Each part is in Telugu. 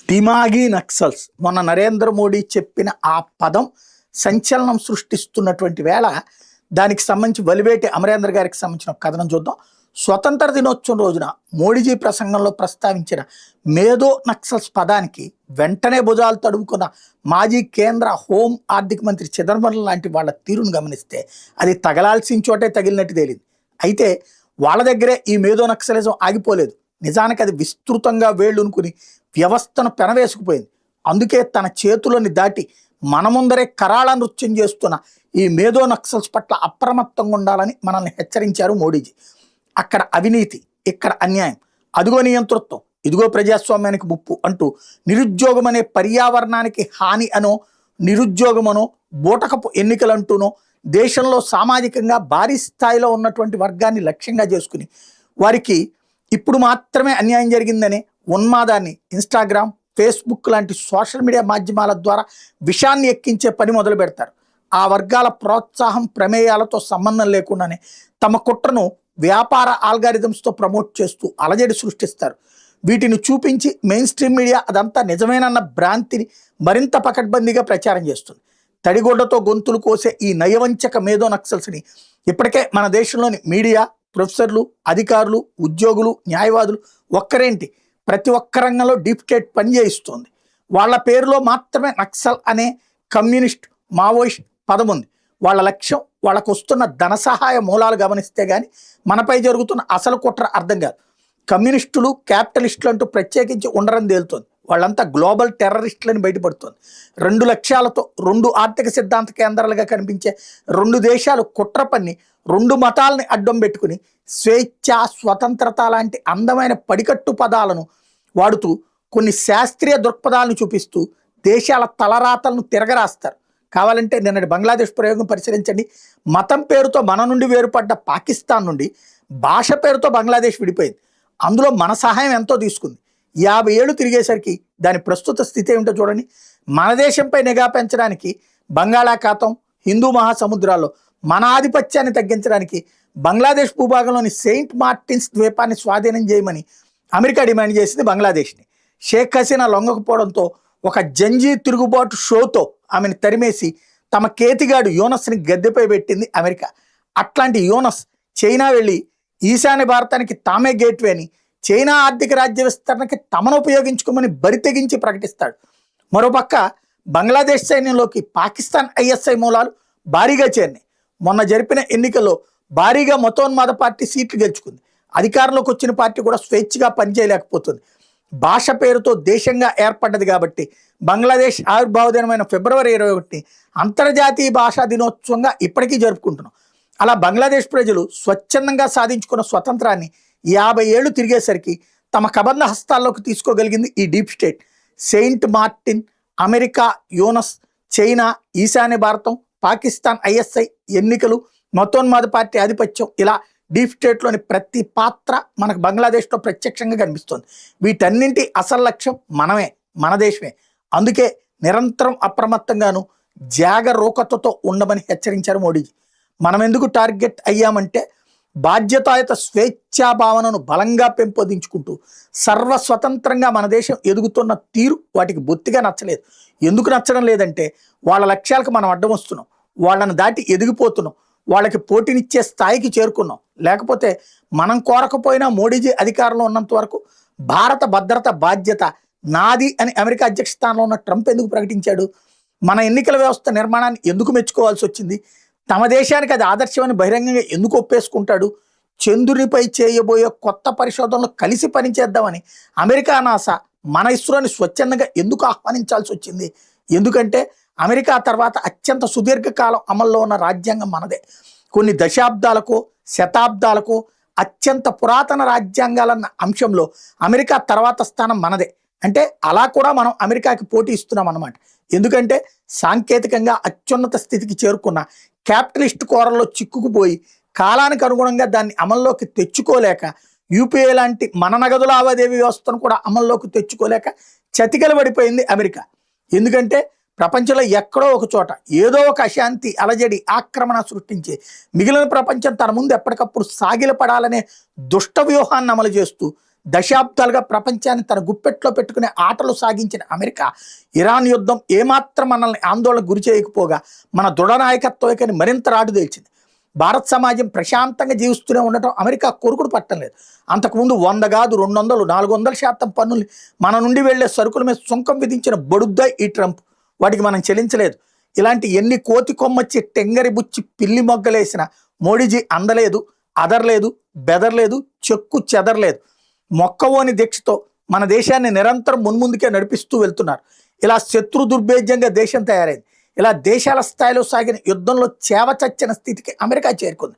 దిమాగి నక్సల్స్ మొన్న నరేంద్ర మోడీ చెప్పిన ఆ పదం సంచలనం సృష్టిస్తున్నటువంటి వేళ దానికి సంబంధించి వలివేటి అమరేంద్ర గారికి సంబంధించిన ఒక కథనం చూద్దాం. స్వతంత్ర దినోత్సవం రోజున మోడీజీ ప్రసంగంలో ప్రస్తావించిన మేధో నక్సల్స్ పదానికి వెంటనే భుజాలు తడుముకున్న మాజీ కేంద్ర హోం ఆర్థిక మంత్రి చిదంబరం లాంటి వాళ్ళ తీరును గమనిస్తే అది తగలాల్సిన చోటే తగిలినట్టు తేలింది. అయితే వాళ్ళ దగ్గరే ఈ మేధో నక్సలిజం ఆగిపోలేదు. నిజానికి అది విస్తృతంగా వేళ్ళునుకుని వ్యవస్థను పెనవేసుకుపోయింది. అందుకే తన చేతులని దాటి మన ముందరే కరాళ నృత్యం చేస్తున్న ఈ మేధో నక్సల్స్ పట్ల అప్రమత్తంగా ఉండాలని మనల్ని హెచ్చరించారు మోడీజీ. అక్కడ అవినీతి, ఇక్కడ అన్యాయం, అదిగో నియంతృత్వం, ఇదిగో ప్రజాస్వామ్యానికి ముప్పు అంటూ నిరుద్యోగం అనే పర్యావరణానికి హాని అనో, నిరుద్యోగమనో, బూటకపు ఎన్నికలంటూనో దేశంలో సామాజికంగా భారీ స్థాయిలో ఉన్నటువంటి వర్గాన్ని లక్ష్యంగా చేసుకుని వారికి ఇప్పుడు మాత్రమే అన్యాయం జరిగిందనే ఉన్మాదాన్ని ఇన్స్టాగ్రామ్, ఫేస్బుక్ లాంటి సోషల్ మీడియా మాధ్యమాల ద్వారా విషాన్ని ఎక్కించే పని మొదలు పెడతారు. ఆ వర్గాల ప్రోత్సాహం, ప్రమేయాలతో సంబంధం లేకుండానే తమ కుట్రను వ్యాపార ఆల్గారిథమ్స్తో ప్రమోట్ చేస్తూ అలజడి సృష్టిస్తారు. వీటిని చూపించి మెయిన్ స్ట్రీమ్ మీడియా అదంతా నిజమేనన్న భ్రాంతిని మరింత పకడ్బందీగా ప్రచారం చేస్తుంది. తడిగొడ్డతో గొంతులు కోసే ఈ నయవంచక మేధో నక్సల్స్ని ఇప్పటికే మన దేశంలోని మీడియా, ప్రొఫెసర్లు, అధికారులు, ఉద్యోగులు, న్యాయవాదులు ఒక్కరేంటి ప్రతి ఒక్క రంగంలో డీప్ స్టేట్ పనిచేయిస్తోంది. వాళ్ళ పేరులో మాత్రమే నక్సల్ అనే కమ్యూనిస్ట్, మావోయిస్ట్ పదం ఉంది. వాళ్ళ లక్ష్యం, వాళ్ళకు వస్తున్న ధన సహాయ మూలాలు గమనిస్తే కానీ మనపై జరుగుతున్న అసలు కుట్ర అర్థం కాదు. కమ్యూనిస్టులు, క్యాపిటలిస్టులు అంటూ ప్రత్యేకించి ఉండరని తేలుతోంది. వాళ్ళంతా గ్లోబల్ టెర్రరిస్టులని బయటపడుతోంది. 2 లక్ష్యాలతో 2 ఆర్థిక సిద్ధాంత కేంద్రాలుగా కనిపించే 2 దేశాలు కుట్ర పన్ని 2 మతాలని అడ్డం పెట్టుకుని స్వేచ్ఛ, స్వతంత్రత లాంటి అందమైన పడికట్టు పదాలను వాడుతూ కొన్ని శాస్త్రీయ దృక్పథాలను చూపిస్తూ దేశాల తలరాతలను తిరగరాస్తారు. కావాలంటే నిన్నటి బంగ్లాదేశ్ ప్రయోగం పరిశీలించండి. మతం పేరుతో మన నుండి వేరుపడ్డ పాకిస్తాన్ నుండి భాష పేరుతో బంగ్లాదేశ్ విడిపోయింది. అందులో మన సహాయం ఎంతో తీసుకుంది. 50 ఏళ్ళు తిరిగేసరికి దాని ప్రస్తుత స్థితి ఏమిటో చూడండి. మన దేశంపై నిఘా పెంచడానికి బంగాళాఖాతం, హిందూ మహాసముద్రాల్లో మన ఆధిపత్యాన్ని తగ్గించడానికి బంగ్లాదేశ్ భూభాగంలోని సెయింట్ మార్టిన్స్ ద్వీపాన్ని స్వాధీనం చేయమని అమెరికా డిమాండ్ చేసింది బంగ్లాదేశ్ని. షేక్ హసీనా లొంగకపోవడంతో ఒక జంజీ తిరుగుబాటు షోతో ఆమెను తరిమేసి తమ కేతిగాడు యూనస్ని గద్దెపై పెట్టింది అమెరికా. అట్లాంటి యూనస్ చైనా వెళ్ళి ఈశాన్య భారతానికి తామే గేట్వే అని, చైనా ఆర్థిక రాజ్య విస్తరణకి తమను ఉపయోగించుకోమని బరితెగించి ప్రకటిస్తాడు. మరోపక్క బంగ్లాదేశ్ సైన్యంలోకి పాకిస్తాన్ ఐఎస్ఐ మూలాలు భారీగా చేరినాయి. మొన్న జరిపిన ఎన్నికల్లో భారీగా మతోన్మాద పార్టీ సీట్లు గెలుచుకుంది. అధికారంలోకి వచ్చిన పార్టీ కూడా స్వేచ్ఛగా పనిచేయలేకపోతుంది. భాష పేరుతో దేశంగా ఏర్పడ్డది కాబట్టి బంగ్లాదేశ్ ఆవిర్భావ దినమైన ఫిబ్రవరి 21 అంతర్జాతీయ భాషా దినోత్సవంగా ఇప్పటికీ జరుపుకుంటున్నాం. అలా బంగ్లాదేశ్ ప్రజలు స్వచ్ఛందంగా సాధించుకున్న స్వతంత్రాన్ని 50 ఏళ్ళు తిరిగేసరికి తమ కబంధ హస్తాల్లోకి తీసుకోగలిగింది ఈ deep state. Saint Martin, America, Yunus, China, ఈశాన్య భారతం, పాకిస్తాన్ ఐఎస్ఐ, ఎన్నికలు, మతోన్మాద పార్టీ ఆధిపత్యం, ఇలా డీప్ స్టేట్లోని ప్రతి పాత్ర మనకు బంగ్లాదేశ్లో ప్రత్యక్షంగా కనిపిస్తుంది. వీటన్నింటి అసలు లక్ష్యం మనమే, మన దేశమే. అందుకే నిరంతరం అప్రమత్తంగాను జాగరూకతతో ఉండమని హెచ్చరించారు మోడీజీ. మనం ఎందుకు టార్గెట్ అయ్యామంటే బాధ్యతాయుత స్వేచ్ఛా భావనను బలంగా పెంపొందించుకుంటూ సర్వస్వతంత్రంగా మన దేశం ఎదుగుతున్న తీరు వాటికి బొత్తిగా నచ్చలేదు. ఎందుకు నచ్చడం లేదంటే వాళ్ళ లక్ష్యాలకు మనం అడ్డం వస్తున్నాం, వాళ్ళని దాటి ఎదిగిపోతున్నాం, వాళ్ళకి పోటీనిచ్చే స్థాయికి చేరుకున్నాం. లేకపోతే మనం కోరకపోయినా మోడీజీ అధికారంలో ఉన్నంత వరకు భారత భద్రత బాధ్యత నాది అని అమెరికా అధ్యక్ష స్థానంలో ఉన్న ట్రంప్ ఎందుకు ప్రకటించాడు? మన ఎన్నికల వ్యవస్థ నిర్మాణాన్ని ఎందుకు మెచ్చుకోవాల్సి వచ్చింది? తమ దేశానికి అది ఆదర్శమని బహిరంగంగా ఎందుకు ఒప్పేసుకుంటాడు? చంద్రునిపై చేయబోయే కొత్త పరిశోధనలు కలిసి పనిచేద్దామని అమెరికా, నాసా మన ఇస్రోని స్వచ్ఛందంగా ఎందుకు ఆహ్వానించాల్సి వచ్చింది? ఎందుకంటే అమెరికా తర్వాత అత్యంత సుదీర్ఘకాలం అమల్లో ఉన్న రాజ్యాంగం మనదే. కొన్ని దశాబ్దాలకు, శతాబ్దాలకు అత్యంత పురాతన రాజ్యాంగాలన్న అంశంలో అమెరికా తర్వాత స్థానం మనదే. అంటే అలా కూడా మనం అమెరికాకి పోటీ ఇస్తున్నాం అన్నమాట. ఎందుకంటే సాంకేతికంగా అత్యున్నత స్థితికి చేరుకున్న క్యాపిటలిస్ట్ కోరల్లో చిక్కుకుపోయి కాలానికి అనుగుణంగా దాన్ని అమల్లోకి తెచ్చుకోలేక, యూపీఐ లాంటి మన నగదు లావాదేవీ వ్యవస్థను కూడా అమల్లోకి తెచ్చుకోలేక చతికిలబడిపోయింది అమెరికా. ఎందుకంటే ప్రపంచంలో ఎక్కడో ఒక చోట ఏదో ఒక అశాంతి, అలజడి, ఆక్రమణ సృష్టించి మిగిలిన ప్రపంచం తన ముందు ఎప్పటికప్పుడు సాగిలపడాలనే దుష్ట వ్యూహాన్ని అమలు చేస్తూ దశాబ్దాలుగా ప్రపంచాన్ని తన గుప్పెట్లో పెట్టుకునే ఆటలు సాగించిన అమెరికా ఇరాన్ యుద్ధం ఏమాత్రం మనల్ని ఆందోళనకు గురి చేయకపోగా మన దృఢ నాయకత్వకని మరింత రాటుదేల్చింది. భారత సమాజం ప్రశాంతంగా జీవిస్తూనే ఉండటం అమెరికా కొరుకుడు పట్టం లేదు. అంతకుముందు 100 కాదు 200, 400% పన్నులు మన నుండి వెళ్లే సరుకుల మీద సుంకం విధించిన బడుద్దా ఈ ట్రంప్. వాటికి మనం చెల్లించలేదు. ఇలాంటి ఎన్ని కోతి కొమ్మచ్చి టెంగరి బుచ్చి పిల్లి మొగ్గలేసిన మోడీజీ అందలేదు, అదర్లేదు, బెదర్లేదు, చెక్కు చెదరలేదు. మొక్కవోని దీక్షతో మన దేశాన్ని నిరంతరం మున్ముందుకే నడిపిస్తూ వెళ్తున్నారు. ఇలా శత్రు దుర్భేద్యంగా దేశం తయారైంది. ఇలా దేశాల స్థాయిలో సాగిన యుద్ధంలో చేవచచ్చిన స్థితికి అమెరికా చేరుకుంది.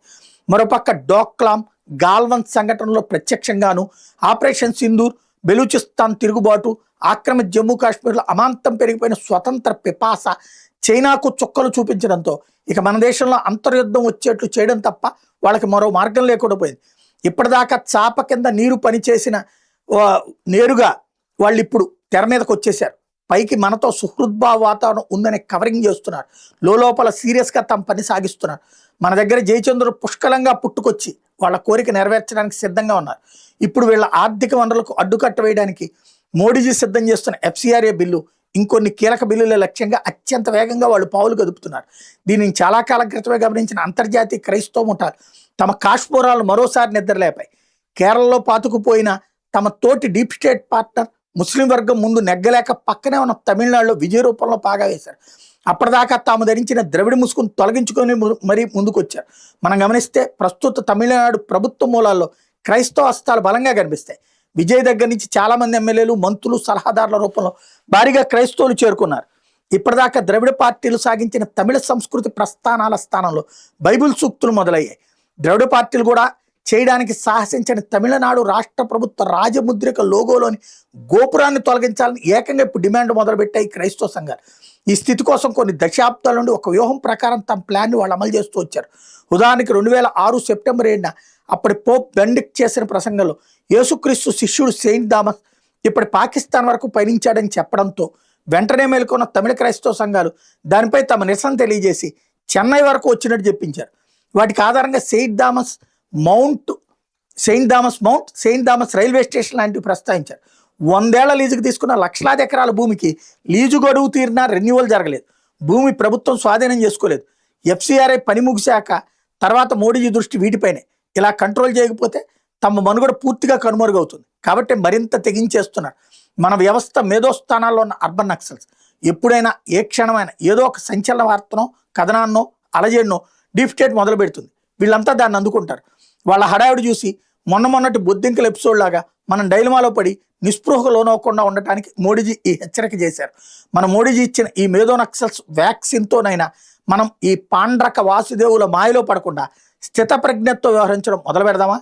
మరోపక్క డోక్లాం, గాల్వన్ సంఘటనలో ప్రత్యక్షంగాను, ఆపరేషన్ సింధూర్, బెలూచిస్తాన్ తిరుగుబాటు, ఆక్రమిత జమ్మూ కాశ్మీర్లో అమాంతం పెరిగిపోయిన స్వతంత్ర పిపాస చైనాకు చుక్కలు చూపించడంతో ఇక మన దేశంలో అంతర్యుద్ధం వచ్చేట్లు చేయడం తప్ప వాళ్ళకి మరో మార్గం లేకుండా పోయింది. ఇప్పటిదాకా చాప కింద నీరు పనిచేసిన నేరుగా వాళ్ళు ఇప్పుడు తెర మీదకి వచ్చేసారు. పైకి మనతో సుహృద్భావ వాతావరణం ఉందని కవరింగ్ చేస్తున్నారు. లోపల సీరియస్గా తమ పని సాగిస్తున్నారు. మన దగ్గర జయచంద్రుడు పుష్కలంగా పుట్టుకొచ్చి వాళ్ళ కోరిక నెరవేర్చడానికి సిద్ధంగా ఉన్నారు. ఇప్పుడు వీళ్ళ ఆర్థిక వనరులకు అడ్డుకట్ట వేయడానికి మోడీజీ సిద్ధం చేస్తున్న FCRA బిల్లు, ఇంకొన్ని కీలక బిల్లుల లక్ష్యంగా అత్యంత వేగంగా వాళ్ళు పావులు కదుపుతున్నారు. దీనిని చాలా కాలం క్రితమే గమనించిన అంతర్జాతీయ క్రైస్తవ ముఠాలు తమ కాశ్మోరాలను మరోసారి నిద్రలేపాయి. కేరళలో పాతుకుపోయిన తమ తోటి డీప్ స్టేట్ పార్ట్నర్ ముస్లిం వర్గం ముందు నెగ్గలేక పక్కనే ఉన్న తమిళనాడులో విజయ రూపంలో పాగా వేశారు. అప్పటిదాకా తాము ధరించిన ద్రవిడ ముసుగును తొలగించుకొని మరీ ముందుకొచ్చారు. మనం గమనిస్తే ప్రస్తుత తమిళనాడు ప్రభుత్వ మూలాల్లో క్రైస్తవ హస్తాలు బలంగా కనిపిస్తాయి. విజయ్ దగ్గర నుంచి చాలా మంది ఎమ్మెల్యేలు, మంత్రులు, సలహాదారుల రూపంలో భారీగా క్రైస్తవులు చేరుకున్నారు. ఇప్పటిదాకా ద్రవిడ పార్టీలు సాగించిన తమిళ సంస్కృతి ప్రస్థానాల స్థానంలో బైబిల్ సూక్తులు మొదలయ్యాయి. ద్రవిడ పార్టీలు కూడా చేయడానికి సాహసించిన తమిళనాడు రాష్ట్ర ప్రభుత్వ రాజముద్రిక లోగోలోని గోపురాన్ని తొలగించాలని ఏకంగా ఇప్పుడు డిమాండ్ మొదలుపెట్టాయి క్రైస్తవ సంఘాలు. ఈ స్థితి కోసం కొన్ని దశాబ్దాల నుండి ఒక వ్యూహం ప్రకారం తమ ప్లాన్ని వాళ్ళు అమలు చేస్తూ వచ్చారు. ఉదాహరణకి 2006 సెప్టెంబర్ 7న అప్పటి పోప్ బెండిక్ట్ చేసిన ప్రసంగంలో యేసుక్రీస్తు శిష్యుడు సెయింట్ థామస్ ఇప్పటి పాకిస్తాన్ వరకు పయనించాడని చెప్పడంతో వెంటనే మేలుకున్న తమిళ క్రైస్తవ సంఘాలు దానిపై తమ నిరసన తెలియజేసి చెన్నై వరకు వచ్చినట్టు చెప్పించారు. వాటికి ఆధారంగా Saint Thomas mount, Saint Thomas railway station లాంటివి ప్రస్తావించారు. 100 ఏళ్ల లీజుకు తీసుకున్న లక్షలాది ఎకరాల భూమికి లీజు గడువు తీరినా రెన్యువల్ జరగలేదు. భూమి ప్రభుత్వం స్వాధీనం చేసుకోలేదు. FCRA పని ముగిశాక తర్వాత మోడీజీ దృష్టి వీటిపైనే. ఇలా కంట్రోల్ చేయకపోతే తమ మనుగడ పూర్తిగా కనుమరుగవుతుంది. కాబట్టి మరింత తెగించేస్తున్నారు. మన వ్యవస్థ మేధోస్థానాల్లో ఉన్న అర్బన్ నక్సల్స్ ఎప్పుడైనా ఏ క్షణమైనా ఏదో ఒక సంచలన వార్తనో, కథనాన్నో, అలజడినో డీప్ స్టేట్ మొదలు పెడుతుంది. వీళ్ళంతా దాన్ని అందుకుంటారు. వాళ్ళ హడావిడి చూసి మొన్నటి బొద్దింకల ఎపిసోడ్ లాగా మనం డైలమాలో పడి నిస్పృహకు లోనవ్వకుండా ఉండటానికి మోడీజీ ఈ హెచ్చరిక చేశారు. మన మోడీజీ ఇచ్చిన ఈ మేధో నక్సల్స్ వ్యాక్సిన్తోనైనా మనం ఈ పాండ్రక వాసుదేవుల మాయలో పడకుండా స్థితప్రజ్ఞతో వ్యవహరించడం మొదలు పెడదామా?